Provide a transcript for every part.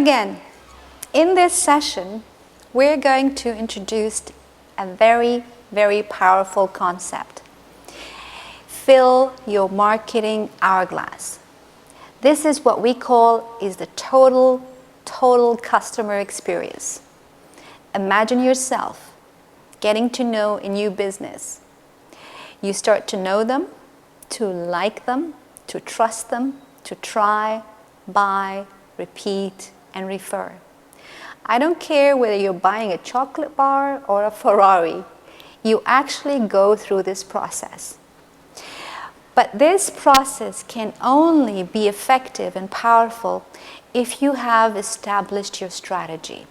again, in this session, we're going to introduce a very, very powerful concept. Fill your marketing hourglass. This is what we call is the total customer experience. Imagine yourself getting to know a new business. You start to know them, to like them, to trust them, to try, buy, repeat, and refer. I don't care whether you're buying a chocolate bar or a Ferrari, you actually go through this process. But this process can only be effective and powerful if you have established your strategy.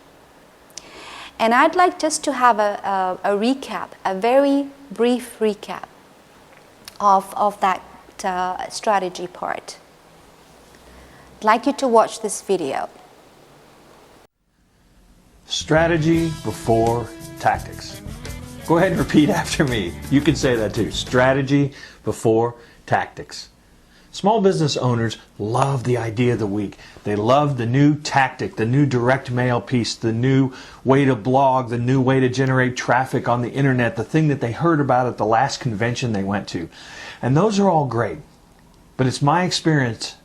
And I'd like just to have a recap, a very brief recap of that strategy part. I'd like you to watch this video. Strategy before tactics. Go ahead and repeat after me. You can say that too. Strategy before tactics. Small business owners love the idea of the week. They love the new tactic, the new direct mail piece, the new way to blog, the new way to generate traffic on the internet, the thing that they heard about at the last convention they went to. And those are all great. But it's my experience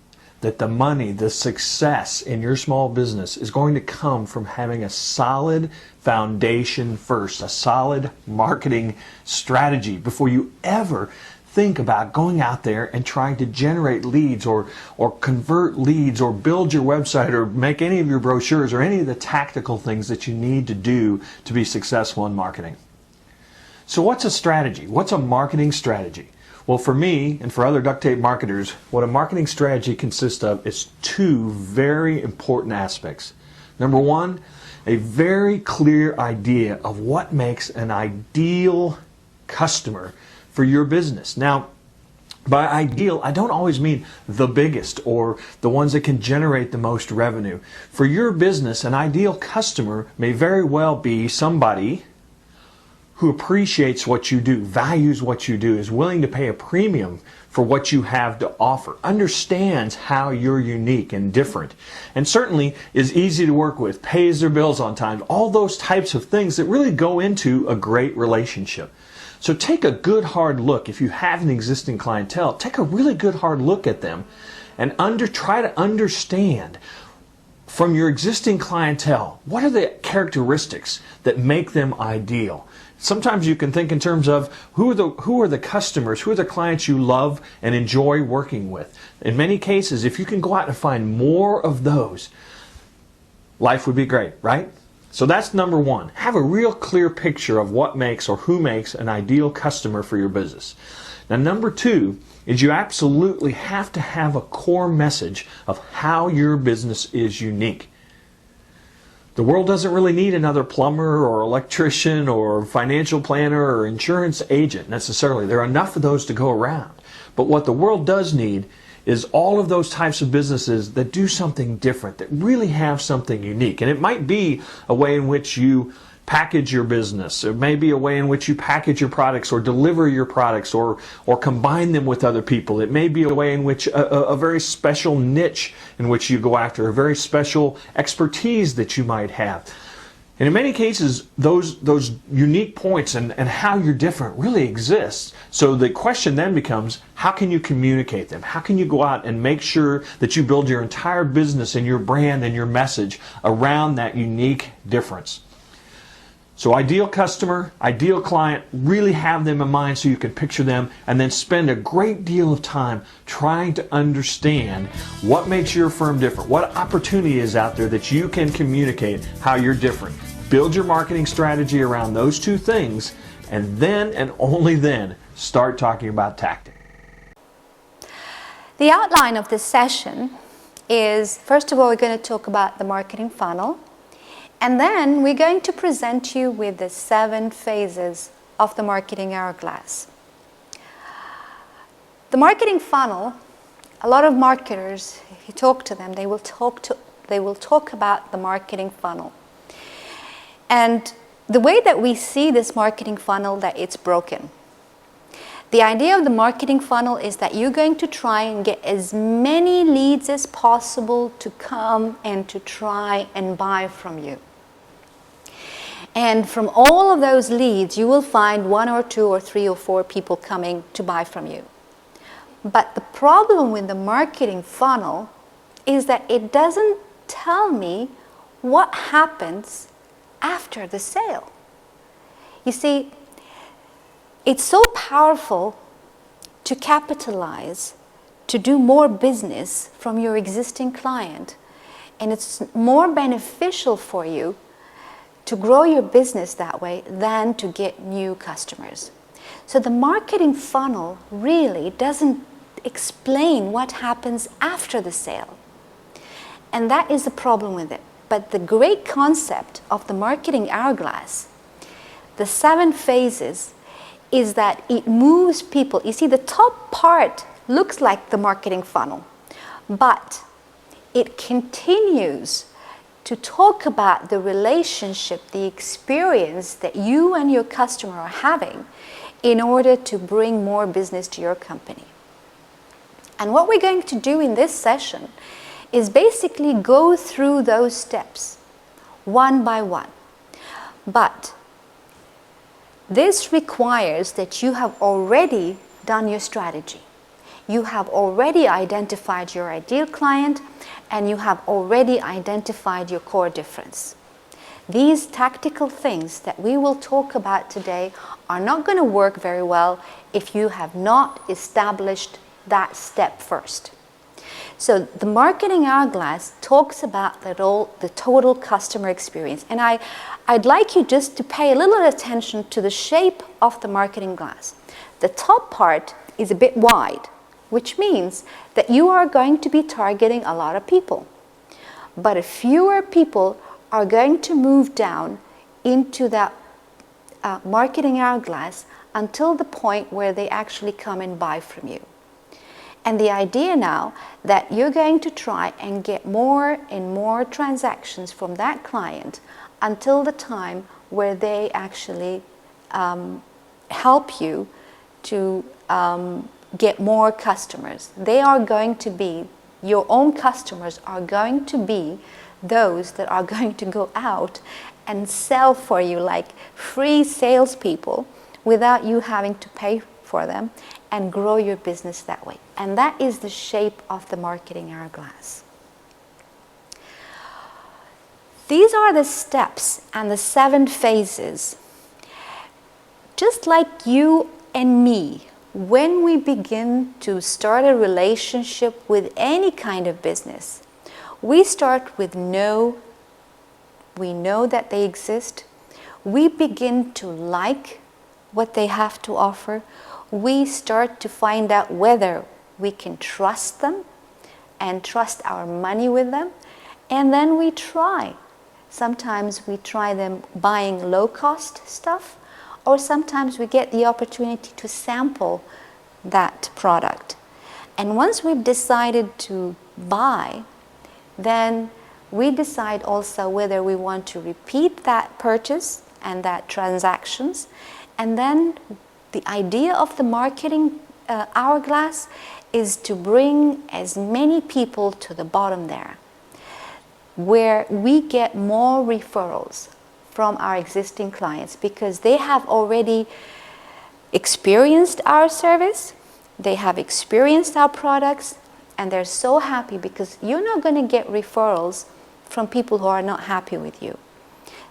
that the money, the success in your small business is going to come from having a solid foundation first, a solid marketing strategy before you ever think about going out there and trying to generate leads or convert leads or build your website or make any of your brochures or any of the tactical things that you need to do to be successful in marketing. So what's a strategy? What's a marketing strategy? Well, for me and for other duct tape marketers, what a marketing strategy consists of is two very important aspects. Number one, a very clear idea of what makes an ideal customer for your business. Now, by ideal, I don't always mean the biggest or the ones that can generate the most revenue. For your business, an ideal customer may very well be somebody who appreciates what you do, values what you do, is willing to pay a premium for what you have to offer, understands how you're unique and different, and certainly is easy to work with, pays their bills on time, all those types of things that really go into a great relationship. So take a good hard look. If you have an existing clientele, take a really good hard look at them and try to understand from your existing clientele, what are the characteristics that make them ideal? Sometimes you can think in terms of who are the customers, who are the clients you love and enjoy working with. In many cases, if you can go out and find more of those, life would be great, right? So that's number one. Have a real clear picture of what makes or who makes an ideal customer for your business. Now, number two is you absolutely have to have a core message of how your business is unique. The world doesn't really need another plumber or electrician or financial planner or insurance agent necessarily. There are enough of those to go around. But what the world does need is all of those types of businesses that do something different, that really have something unique. And it might be a way in which you package your business. It may be a way in which you package your products or deliver your products or combine them with other people. It may be a way in which a very special niche in which you go after, a very special expertise that you might have. And in many cases, those unique points and how you're different really exist. So the question then becomes, how can you communicate them? How can you go out and make sure that you build your entire business and your brand and your message around that unique difference? So ideal customer, ideal client, really have them in mind so you can picture them and then spend a great deal of time trying to understand what makes your firm different, what opportunity is out there that you can communicate how you're different. Build your marketing strategy around those two things and then and only then start talking about tactics. The outline of this session is, first of all, we're going to talk about the marketing funnel. And then we're going to present you with the 7 phases of the marketing hourglass. The marketing funnel, a lot of marketers, if you talk to them, they will talk about the marketing funnel. And the way that we see this marketing funnel, that it's broken. The idea of the marketing funnel is that you're going to try and get as many leads as possible to come and to try and buy from you. And from all of those leads, you will find 1 or 2 or 3 or 4 people coming to buy from you. But the problem with the marketing funnel is that it doesn't tell me what happens after the sale. You see, it's so powerful to capitalize, to do more business from your existing client, and it's more beneficial for you to grow your business that way than to get new customers. So the marketing funnel really doesn't explain what happens after the sale. And that is the problem with it. But the great concept of the marketing hourglass, the 7 phases, is that it moves people. You see, the top part looks like the marketing funnel, but it continues to talk about the relationship, the experience that you and your customer are having in order to bring more business to your company. And what we're going to do in this session is basically go through those steps one by one. But this requires that you have already done your strategy. You have already identified your ideal client, and you have already identified your core difference. These tactical things that we will talk about today are not going to work very well if you have not established that step first. So the marketing hourglass talks about the total customer experience. And I'd like you just to pay a little attention to the shape of the marketing glass. The top part is a bit wide, which means that you are going to be targeting a lot of people. But fewer people are going to move down into that marketing hourglass until the point where they actually come and buy from you. And the idea now that you're going to try and get more and more transactions from that client until the time where they actually help you to get more customers. They are going to be, your own customers are going to be those that are going to go out and sell for you like free salespeople without you having to pay for them, and grow your business that way. And that is the shape of the marketing hourglass. These are the steps and the 7 phases. Just like you and me, when we begin to start a relationship with any kind of business, we start with no. We know that they exist. We begin to like what they have to offer. We start to find out whether we can trust them and trust our money with them. And then we try. Sometimes we try them buying low-cost stuff, or sometimes we get the opportunity to sample that product. And once we've decided to buy, then we decide also whether we want to repeat that purchase and that transactions. And then the idea of the marketing hourglass is to bring as many people to the bottom there, where we get more referrals from our existing clients because they have already experienced our service, they have experienced our products, and they're so happy because you're not going to get referrals from people who are not happy with you.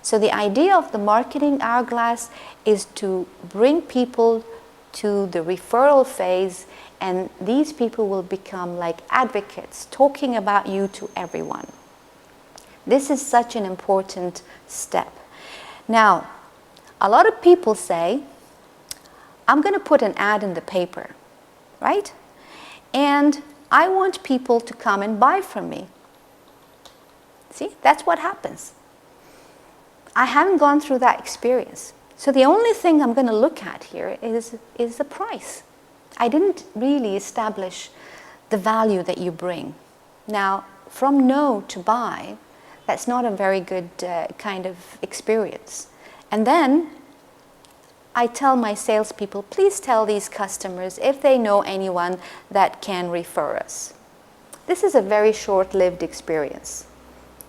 So the idea of the marketing hourglass is to bring people to the referral phase, and these people will become like advocates, talking about you to everyone. This is such an important step. Now, a lot of people say, I'm going to put an ad in the paper, right? And I want people to come and buy from me. See, that's what happens. I haven't gone through that experience. So the only thing I'm going to look at here is the price. I didn't really establish the value that you bring. Now, from no to buy, that's not a very good kind of experience. And then I tell my salespeople, please tell these customers if they know anyone that can refer us. This is a very short-lived experience.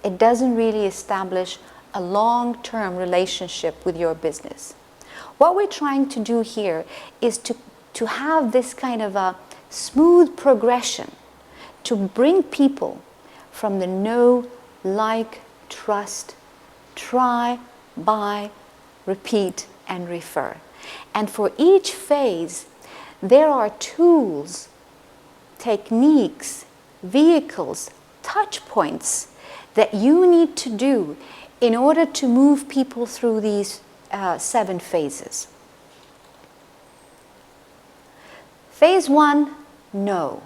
It doesn't really establish a long-term relationship with your business. What we're trying to do here is to have this kind of a smooth progression to bring people from the know, like, trust, try, buy, repeat, and refer. And for each phase, there are tools, techniques, vehicles, touch points that you need to do in order to move people through these 7 phases. Phase 1, know.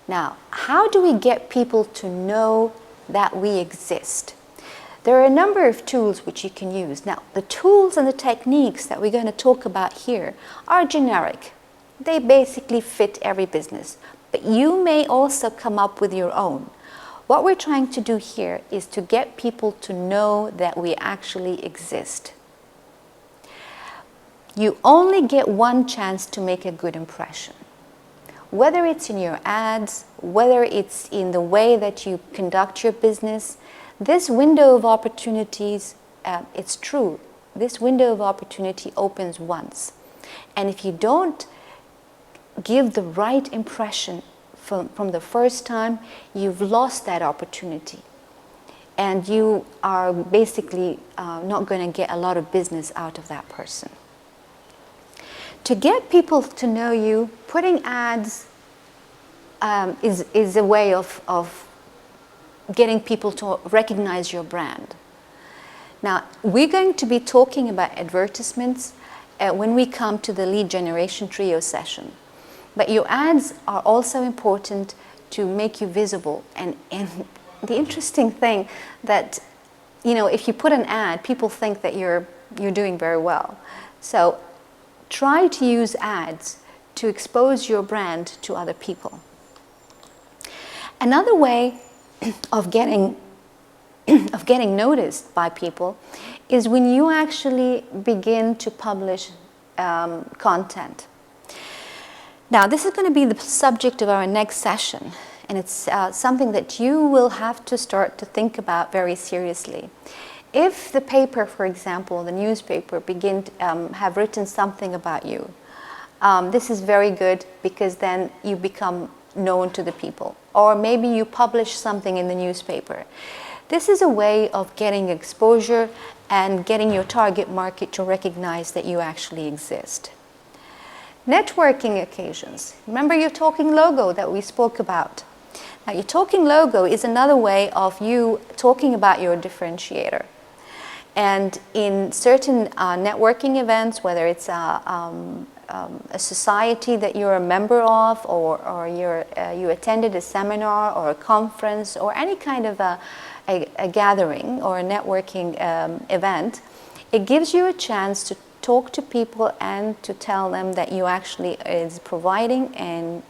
Now, how do we get people to know that we exist? There are a number of tools which you can use. Now, the tools and the techniques that we're going to talk about here are generic. They basically fit every business. But you may also come up with your own. What we're trying to do here is to get people to know that we actually exist. You only get one chance to make a good impression. Whether it's in your ads, whether it's in the way that you conduct your business, this window of opportunities, it's true, this window of opportunity opens once. And if you don't give the right impression from the first time, you've lost that opportunity. And you are basically not going to get a lot of business out of that person. To get people to know you, putting ads is a way of getting people to recognize your brand. Now, we're going to be talking about advertisements when we come to the lead generation trio session. But your ads are also important to make you visible. And the interesting thing that, you know, if you put an ad, people think that you're doing very well. So try to use ads to expose your brand to other people. Another way of getting noticed by people is when you actually begin to publish content. Now, this is going to be the subject of our next session, and it's something that you will have to start to think about very seriously. If the paper, for example, the newspaper, have written something about you, this is very good because then you become known to the people. Or maybe you publish something in the newspaper. This is a way of getting exposure and getting your target market to recognize that you actually exist. Networking occasions. Remember your talking logo that we spoke about. Now, your talking logo is another way of you talking about your differentiator. And in certain networking events, whether it's a society that you're a member of, or you attended a seminar or a conference or any kind of a gathering or a networking event, it gives you a chance to talk to people and to tell them that you actually is providing and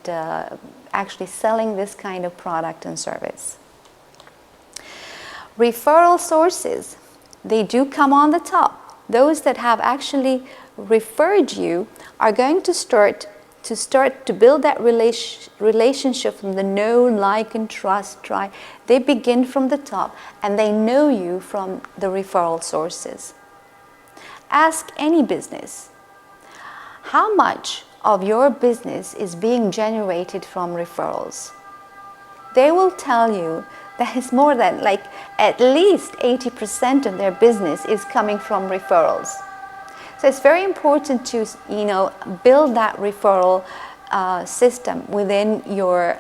actually selling this kind of product and service. Referral sources, they do come on the top. Those that have actually referred you are going to start to build that relationship from the know, like, and trust, try. They begin from the top and they know you from the referral sources. Ask any business, how much of your business is being generated from referrals? They will tell you that it's more than like at least 80% of their business is coming from referrals. So it's very important to, you know, build that referral system within your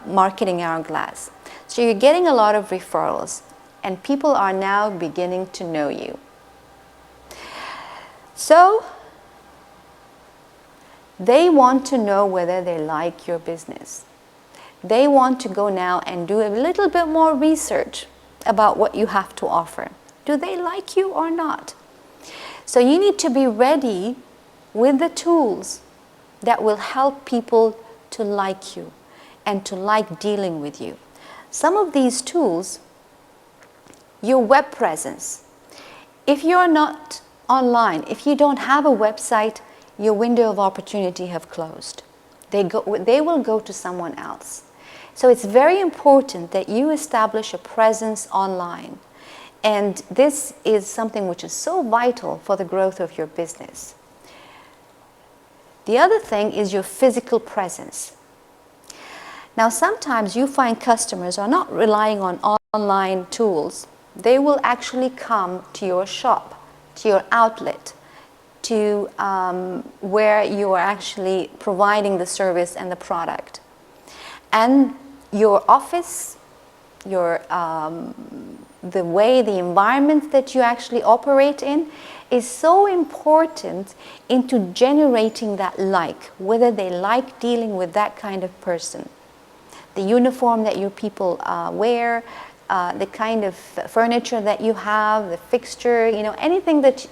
marketing hourglass. So you're getting a lot of referrals and people are now beginning to know you. So they want to know whether they like your business. They want to go now and do a little bit more research about what you have to offer. Do they like you or not? So you need to be ready with the tools that will help people to like you and to like dealing with you. Some of these tools, your web presence. If you're not online. If you don't have a website, your window of opportunity have closed. They will go to someone else. So it's very important that you establish a presence online. And this is something which is so vital for the growth of your business. The other thing is your physical presence. Now, sometimes you find customers are not relying on online tools. They will actually come to your shop, to your outlet, to where you are actually providing the service and the product. And your office, the way, the environment that you actually operate in is so important into generating that like, whether they like dealing with that kind of person. The uniform that your people wear, the kind of furniture that you have, the fixture, anything that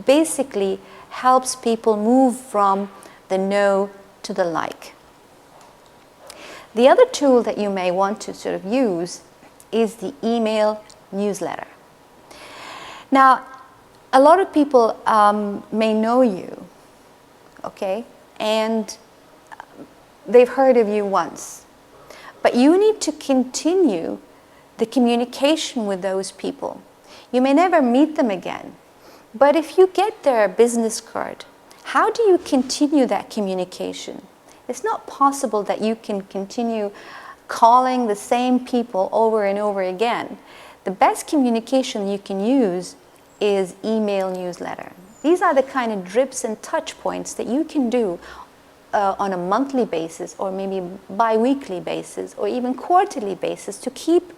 basically helps people move from the no to the like. The other tool that you may want to sort of use is the email newsletter. Now, a lot of people may know you, okay, and they've heard of you once. But you need to continue the communication with those people. You may never meet them again, but if you get their business card, how do you continue that communication? It's not possible that you can continue calling the same people over and over again. The best communication you can use is email newsletter. These are the kind of drips and touch points that you can do on a monthly basis, or maybe bi-weekly basis, or even quarterly basis, to keep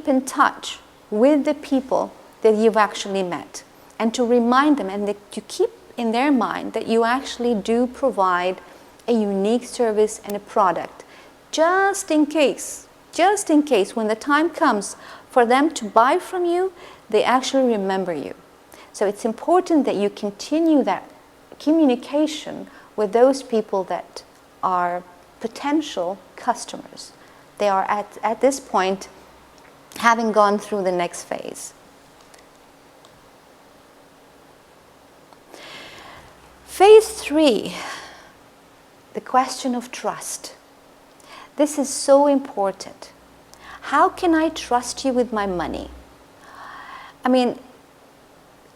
in touch with the people that you've actually met, and to remind them and to keep in their mind that you actually do provide a unique service and a product, just in case when the time comes for them to buy from you, they actually remember you. So it's important that you continue that communication with those people that are potential customers. They are at this point having gone through the next phase. Phase 3, the question of trust. This is so important. How can I trust you with my money? I mean,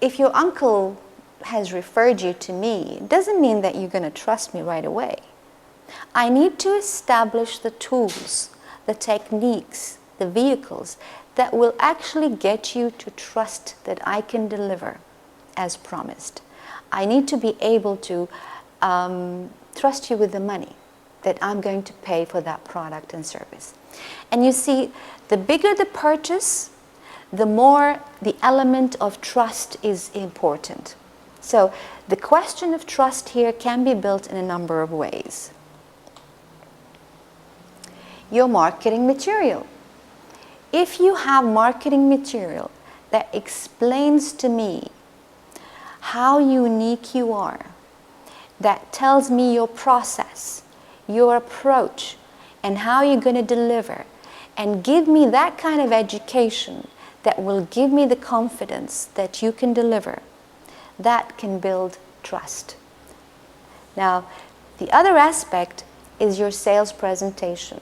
if your uncle has referred you to me, it doesn't mean that you're going to trust me right away. I need to establish the tools, the techniques, the vehicles that will actually get you to trust that I can deliver as promised. I need to be able to trust you with the money that I'm going to pay for that product and service. And you see, the bigger the purchase, the more the element of trust is important. So the question of trust here can be built in a number of ways. Your marketing material. If you have marketing material that explains to me how unique you are, that tells me your process, your approach, and how you're going to deliver, and give me that kind of education that will give me the confidence that you can deliver, that can build trust. Now, the other aspect is your sales presentation.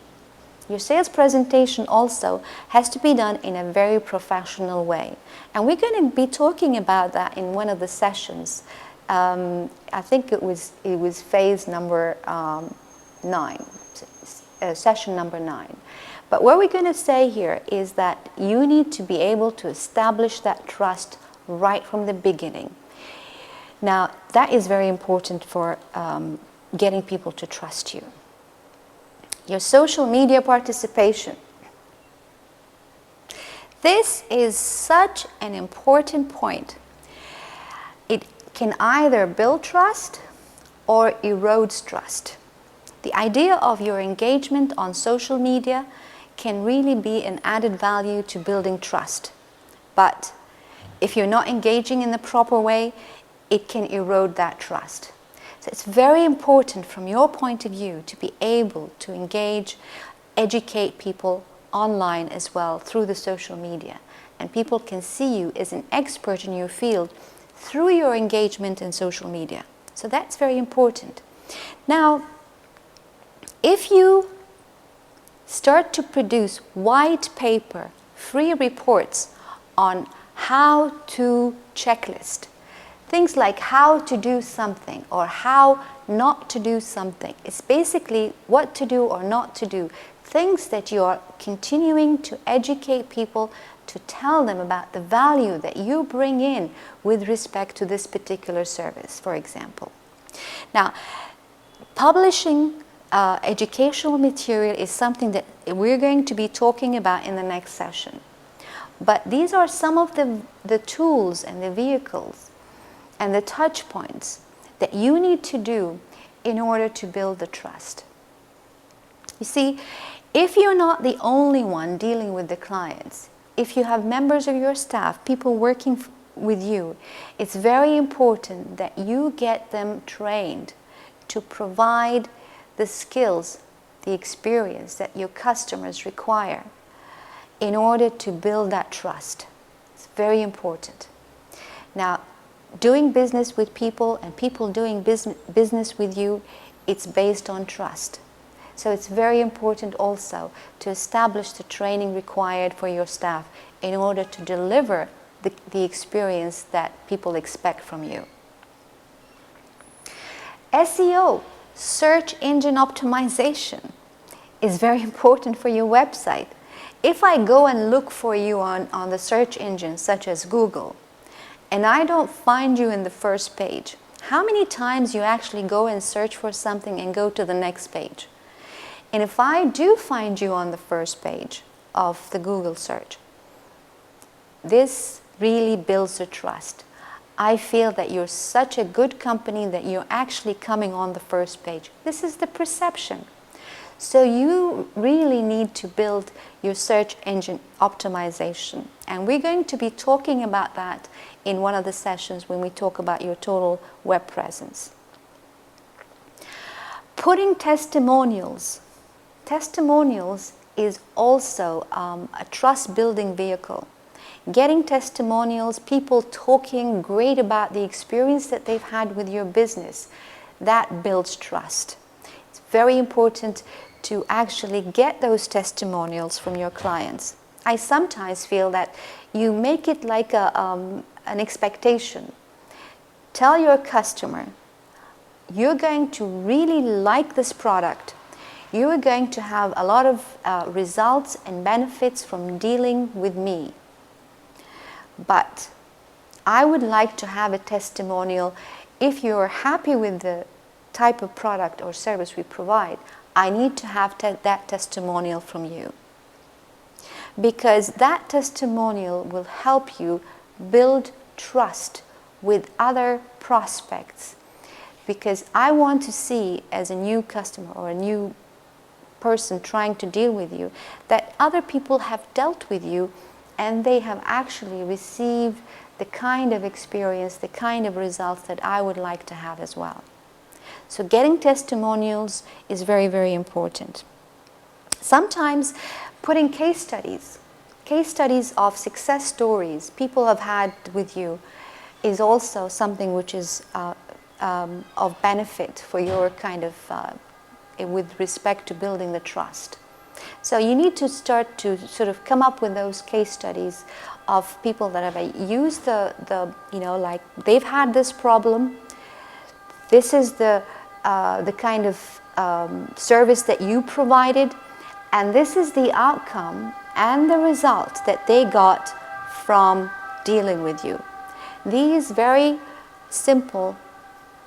Your sales presentation also has to be done in a very professional way. And we're going to be talking about that in one of the sessions. I think it was phase number 9, session number 9. But what we're going to say here is that you need to be able to establish that trust right from the beginning. Now, that is very important for getting people to trust you. Your social media participation. This is such an important point. It can either build trust or erodes trust. The idea of your engagement on social media can really be an added value to building trust. But if you're not engaging in the proper way, it can erode that trust. So it's very important from your point of view to be able to engage, educate people online as well through the social media. and people can see you as an expert in your field through your engagement in social media. So that's very important. Now, if you start to produce white paper, free reports on how to checklist, things like how to do something or how not to do something. It's basically what to do or not to do. Things that you are continuing to educate people, to tell them about the value that you bring in with respect to this particular service, for example. Now, publishing educational material is something that we're going to be talking about in the next session. But these are some of the tools and the vehicles and the touch points that you need to do in order to build the trust. You see, if you're not the only one dealing with the clients, if you have members of your staff, people working with you, it's very important that you get them trained to provide the skills, the experience that your customers require in order to build that trust. It's very important. Now, doing business with people and people doing business with you, it's based on trust. So it's very important also to establish the training required for your staff in order to deliver the experience that people expect from you. SEO, search engine optimization, is very important for your website. If I go and look for you on the search engines such as Google, and I don't find you in the first page, how many times you actually go and search for something and go to the next page? And if I do find you on the first page of the Google search, this really builds the trust. I feel that you're such a good company that you're actually coming on the first page. This is the perception. So you really need to build your search engine optimization. And we're going to be talking about that in one of the sessions when we talk about your total web presence. Putting testimonials. Testimonials is also a trust-building vehicle. Getting testimonials, people talking great about the experience that they've had with your business, that builds trust. It's very important to actually get those testimonials from your clients. I sometimes feel that you make it like an expectation. Tell your customer, you're going to really like this product. You are going to have a lot of results and benefits from dealing with me. But I would like to have a testimonial. If you're happy with the type of product or service we provide, I need to have that testimonial from you. Because that testimonial will help you build trust with other prospects. Because I want to see, as a new customer or a new person trying to deal with you, that other people have dealt with you and they have actually received the kind of experience, the kind of results that I would like to have as well. So getting testimonials is very, very important. Sometimes putting case studies of success stories people have had with you is also something which is of benefit for your kind of, with respect to building the trust. So you need to start to sort of come up with those case studies of people that have used like they've had this problem. This is the kind of service that you provided, and this is the outcome and the result that they got from dealing with you. These very simple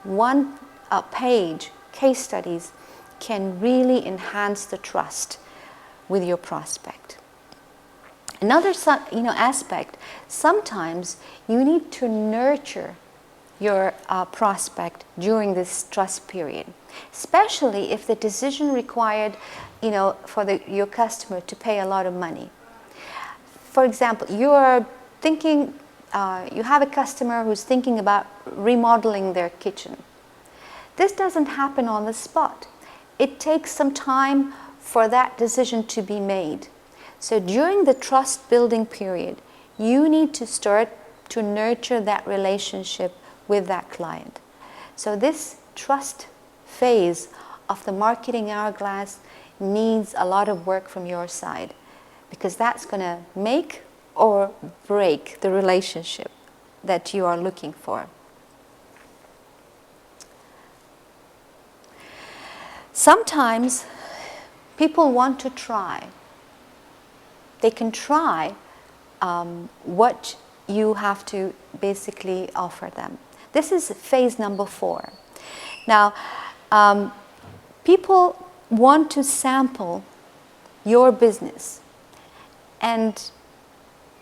one-page case studies can really enhance the trust with your prospect. Another aspect, sometimes you need to nurture your prospect during this trust period, especially if the decision required for your customer to pay a lot of money. For example, you are thinking, you have a customer who's thinking about remodeling their kitchen. This doesn't happen on the spot. It takes some time for that decision to be made. So during the trust building period, You need to start to nurture that relationship with that client. So this trust phase of the marketing hourglass needs a lot of work from your side, because that's going to make or break the relationship that you are looking for. Sometimes people want to try. They can try what you have to basically offer them. This is phase number 4. Now, people want to sample your business. And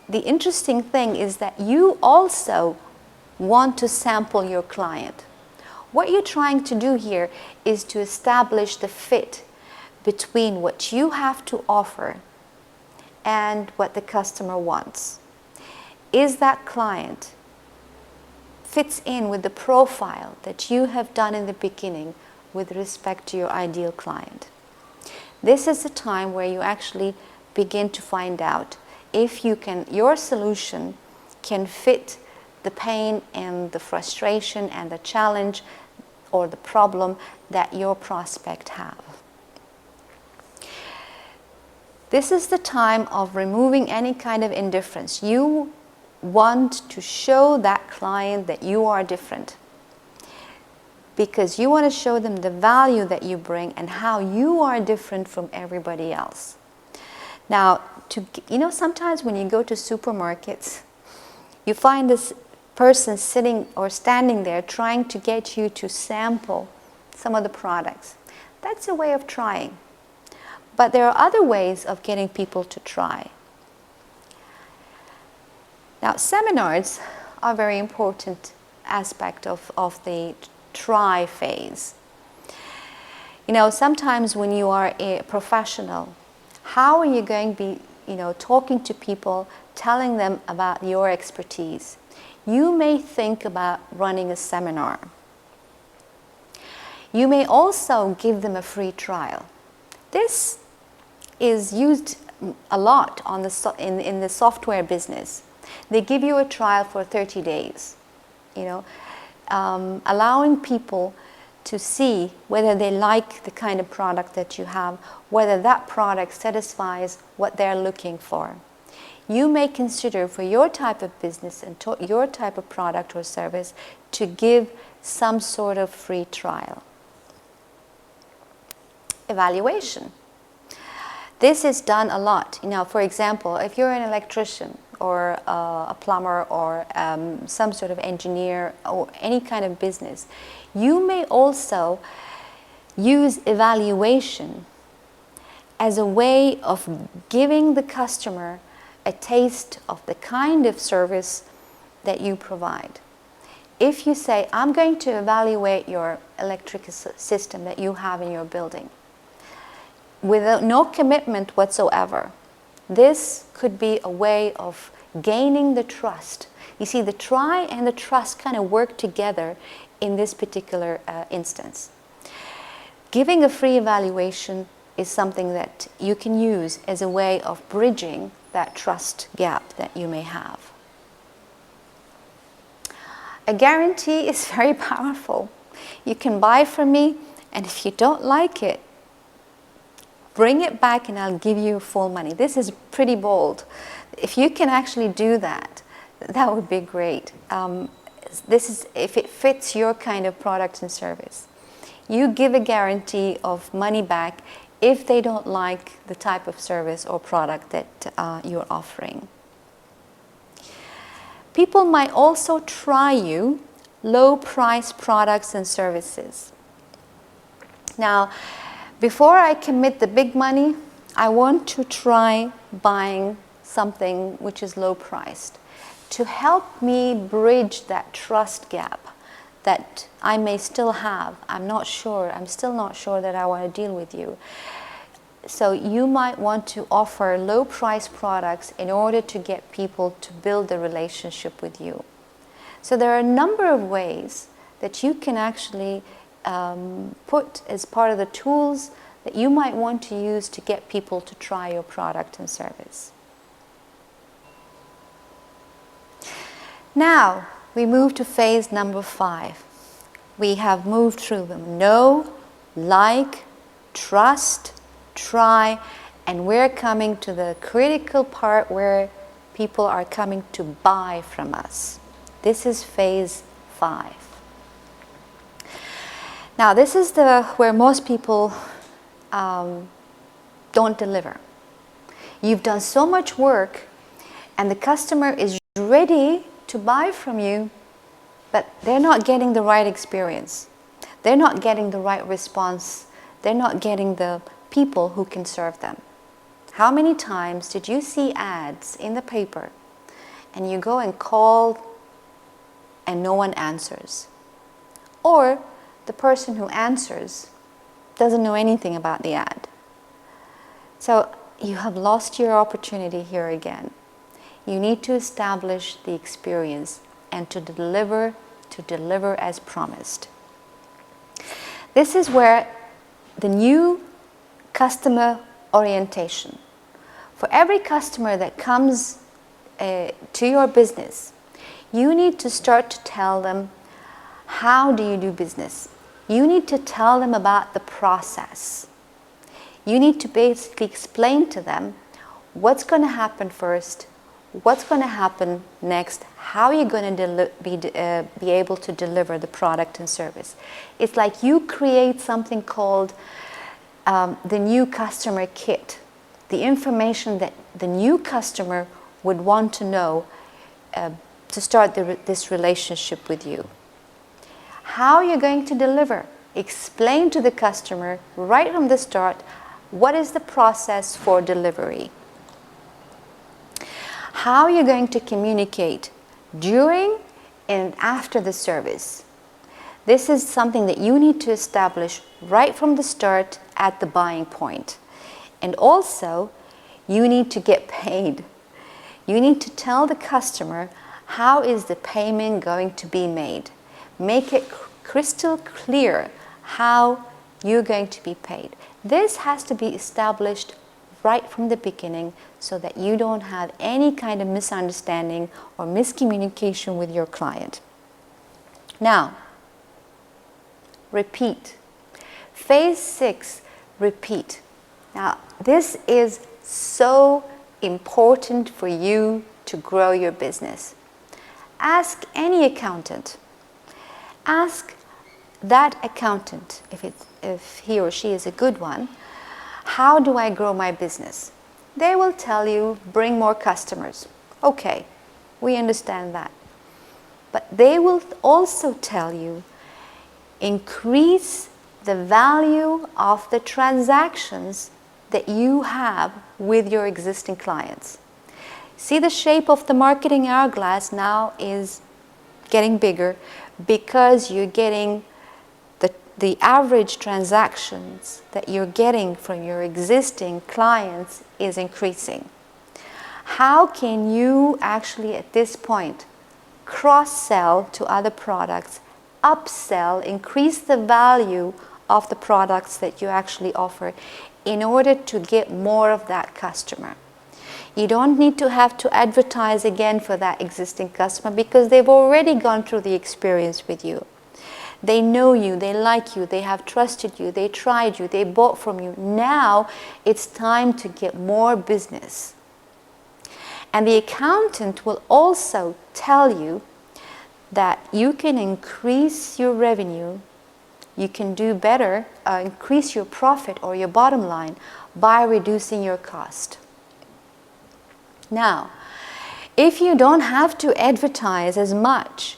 the interesting thing is that you also want to sample your client. What you're trying to do here is to establish the fit between what you have to offer and what the customer wants. Is that client fits in with the profile that you have done in the beginning with respect to your ideal client? This is the time where you actually begin to find out if your solution can fit the pain and the frustration and the challenge or the problem that your prospect have. This is the time of removing any kind of indifference. You want to show that client that you are different, because you want to show them the value that you bring and how you are different from everybody else. Now, sometimes when you go to supermarkets, you find this person sitting or standing there trying to get you to sample some of the products. That's a way of trying. But there are other ways of getting people to try. Now, seminars are a very important aspect of the try phase. Sometimes when you are a professional, how are you going to be, talking to people, telling them about your expertise? You may think about running a seminar. You may also give them a free trial. This is used a lot in the software business. They give you a trial for 30 days, allowing people to see whether they like the kind of product that you have, whether that product satisfies what they're looking for. You may consider for your type of business and your type of product or service to give some sort of free trial. Evaluation. This is done a lot. For example, if you're an electrician or a plumber or some sort of engineer or any kind of business, you may also use evaluation as a way of giving the customer a taste of the kind of service that you provide. If you say, I'm going to evaluate your electric system that you have in your building, with no commitment whatsoever, this could be a way of gaining the trust. You see, the try and the trust kind of work together in this particular instance. Giving a free evaluation is something that you can use as a way of bridging that trust gap that you may have. A guarantee is very powerful. You can buy from me, and if you don't like it, bring it back and I'll give you full money. This is pretty bold. If you can actually do that, that would be great. This is if it fits your kind of product and service. You give a guarantee of money back if they don't like the type of service or product that you're offering. People might also try you low-price products and services. Now, before I commit the big money, I want to try buying something which is low-priced to help me bridge that trust gap that I may still have. I'm still not sure that I want to deal with you. So you might want to offer low-price products in order to get people to build a relationship with you. So there are a number of ways that you can actually put as part of the tools that you might want to use to get people to try your product and service. Now, we move to phase number 5. We have moved through them. Know, like, trust, try, and we're coming to the critical part where people are coming to buy from us. This is phase 5. Now, this is where most people don't deliver. You've done so much work and the customer is ready to buy from you, but they're not getting the right experience. They're not getting the right response. They're not getting the people who can serve them. How many times did you see ads in the paper and you go and call and no one answers? Or the person who answers doesn't know anything about the ad. So you have lost your opportunity here again. You need to establish the experience and to deliver as promised. This is where the new customer orientation. For every customer that comes to your business, you need to start to tell them, how do you do business? You need to tell them about the process. You need to basically explain to them what's going to happen first, what's going to happen next, how you're going to be able to deliver the product and service. It's like you create something called the new customer kit, the information that the new customer would want to know to start this relationship with you. How you're going to deliver. Explain to the customer right from the start what is the process for delivery. How you're going to communicate during and after the service. This is something that you need to establish right from the start at the buying point. And also, you need to get paid. You need to tell the customer how is the payment going to be made. Make it crystal clear how you're going to be paid. This has to be established right from the beginning so that you don't have any kind of misunderstanding or miscommunication with your client. Now, repeat. Phase 6, repeat. Now, this is so important for you to grow your business. Ask any accountant. Ask that accountant, if he or she is a good one, how do I grow my business? They will tell you, bring more customers. Okay, we understand that. But they will also tell you, increase the value of the transactions that you have with your existing clients. See, the shape of the marketing hourglass now is getting bigger because you're getting the average transactions that you're getting from your existing clients is increasing. How can you actually at this point cross-sell to other products, upsell, increase the value of the products that you actually offer in order to get more of that customer? You don't need to have to advertise again for that existing customer because they've already gone through the experience with you. They know you, they like you, they have trusted you, they tried you, they bought from you. Now it's time to get more business. And the accountant will also tell you that you can increase your revenue, you can do better, increase your profit or your bottom line by reducing your cost. Now, if you don't have to advertise as much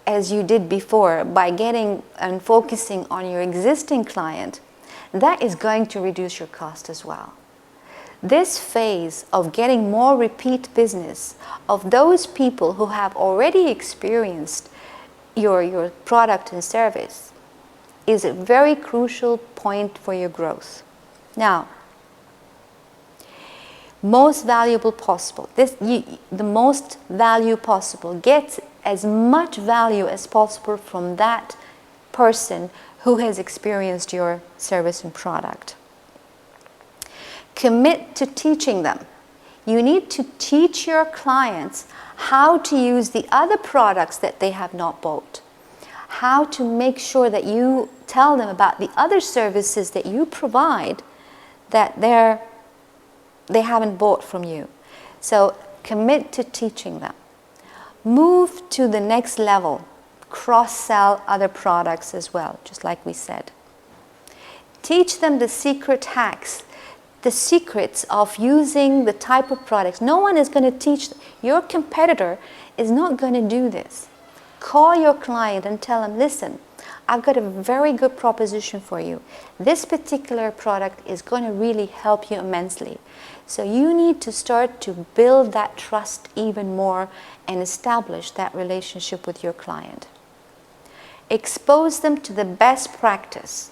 as you did before by getting and focusing on your existing client, that is going to reduce your cost as well. This phase of getting more repeat business of those people who have already experienced your product and service is a very crucial point for your growth. Now, most valuable possible. The most value possible. Get as much value as possible from that person who has experienced your service and product. Commit to teaching them. You need to teach your clients how to use the other products that they have not bought, how to make sure that you tell them about the other services that you provide that they haven't bought from you. So commit to teaching them. Move to the next level. Cross-sell other products as well, just like we said. Teach them the secret hacks, the secrets of using the type of products. No one is going to teach. Your competitor is not going to do this. Call your client and tell them, listen, I've got a very good proposition for you. This particular product is going to really help you immensely. So you need to start to build that trust even more and establish that relationship with your client. Expose them to the best practice.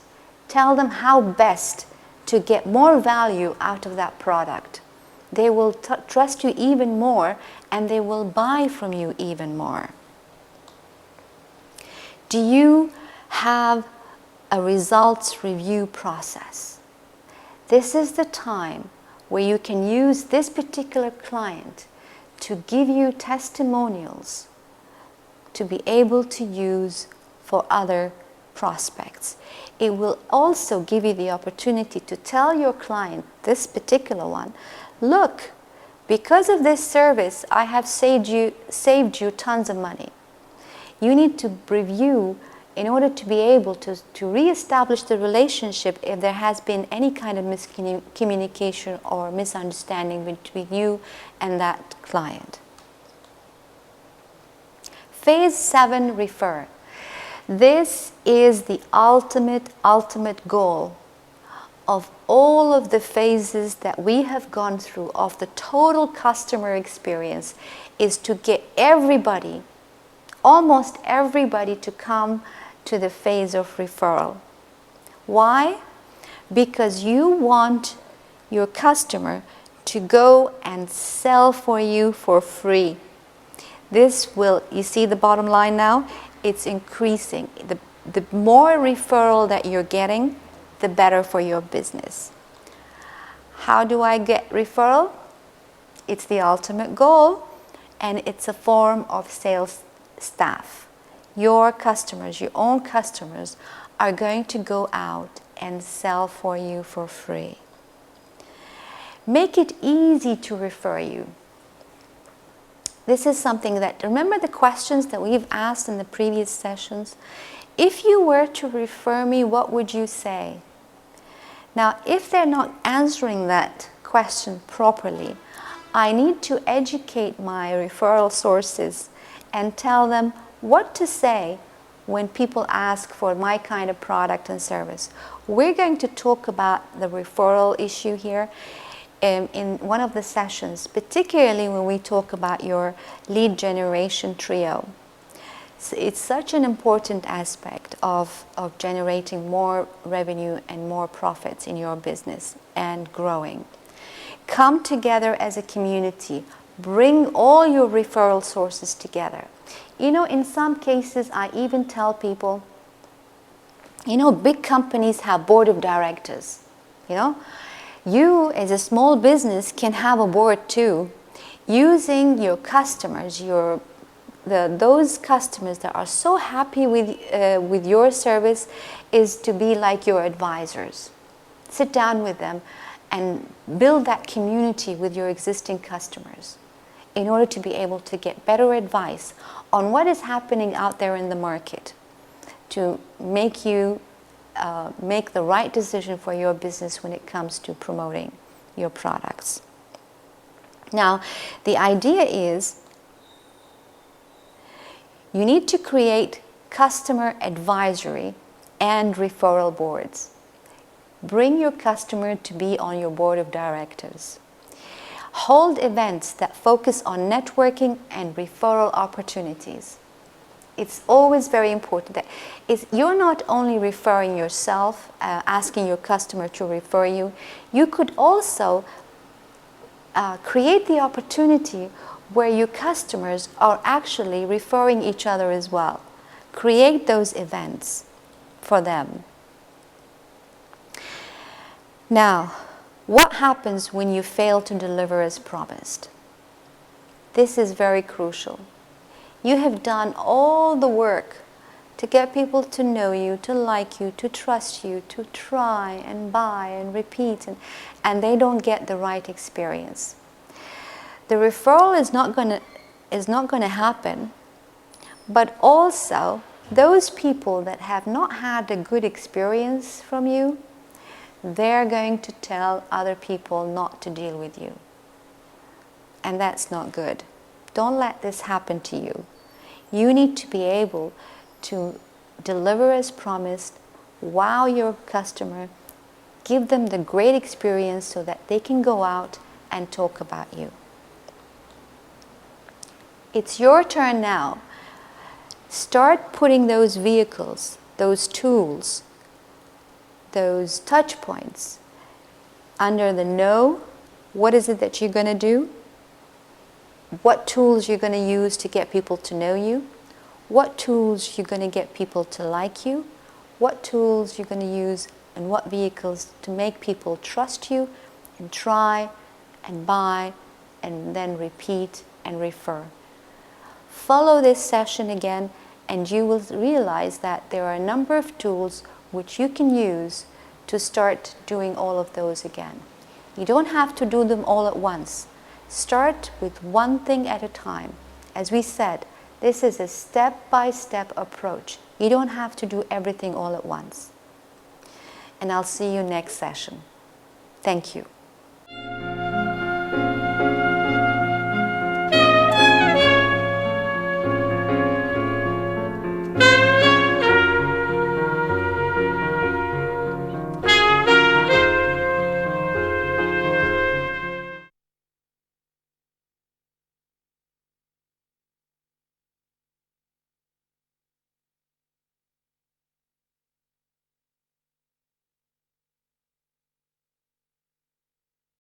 Tell them how best to get more value out of that product. They will trust you even more and they will buy from you even more. Do you have a results review process? This is the time where you can use this particular client to give you testimonials to be able to use for other prospects. It will also give you the opportunity to tell your client, this particular one, look, because of this service, I have saved you tons of money. You need to review in order to be able to re-establish the relationship if there has been any kind of miscommunication or misunderstanding between you and that client. Phase 7, refer. This is the ultimate goal of all of the phases that we have gone through of the total customer experience, is to get everybody, almost everybody, to come to the phase of referral. Why? Because you want your customer to go and sell for you for free. This will, you see the bottom line now? It's increasing. The more referral that you're getting, the better for your business. How do I get referral? It's the ultimate goal, and it's a form of sales staff. Your customers, your own customers, are going to go out and sell for you for free. Make it easy to refer you. This is something that, remember the questions that we've asked in the previous sessions? If you were to refer me, what would you say? Now, if they're not answering that question properly, I need to educate my referral sources and tell them what to say when people ask for my kind of product and service. We're going to talk about the referral issue here in one of the sessions, particularly when we talk about your lead generation trio. So it's such an important aspect of generating more revenue and more profits in your business and growing. Come together as a community. Bring all your referral sources together. You know, in some cases, I even tell people, you know, big companies have board of directors, you know. You, as a small business, can have a board too, using your customers, those customers that are so happy with your service, is to be like your advisors. Sit down with them and build that community with your existing customers in order to be able to get better advice on what is happening out there in the market to make you make the right decision for your business when it comes to promoting your products. Now, the idea is you need to create customer advisory and referral boards. Bring your customer to be on your board of directors. Hold events that focus on networking and referral opportunities. It's always very important that you're not only referring yourself, asking your customer to refer you, you could also create the opportunity where your customers are actually referring each other as well. Create those events for them. Now, what happens when you fail to deliver as promised? This is very crucial. You have done all the work to get people to know you, to like you, to trust you, to try and buy and repeat, and they don't get the right experience. The referral is not going to happen, but also those people that have not had a good experience from you, they're going to tell other people not to deal with you. And that's not good. Don't let this happen to you. You need to be able to deliver as promised, wow your customer, give them the great experience so that they can go out and talk about you. It's your turn now. Start putting those vehicles, those tools, those touch points under the know. What is it that you're going to do? What tools you're going to use to get people to know you? What tools you're going to get people to like you? What tools you're going to use and what vehicles to make people trust you and try and buy and then repeat and refer. Follow this session again and you will realize that there are a number of tools which you can use to start doing all of those again. You don't have to do them all at once. Start with one thing at a time. As we said, this is a step-by-step approach. You don't have to do everything all at once. And I'll see you next session. Thank you.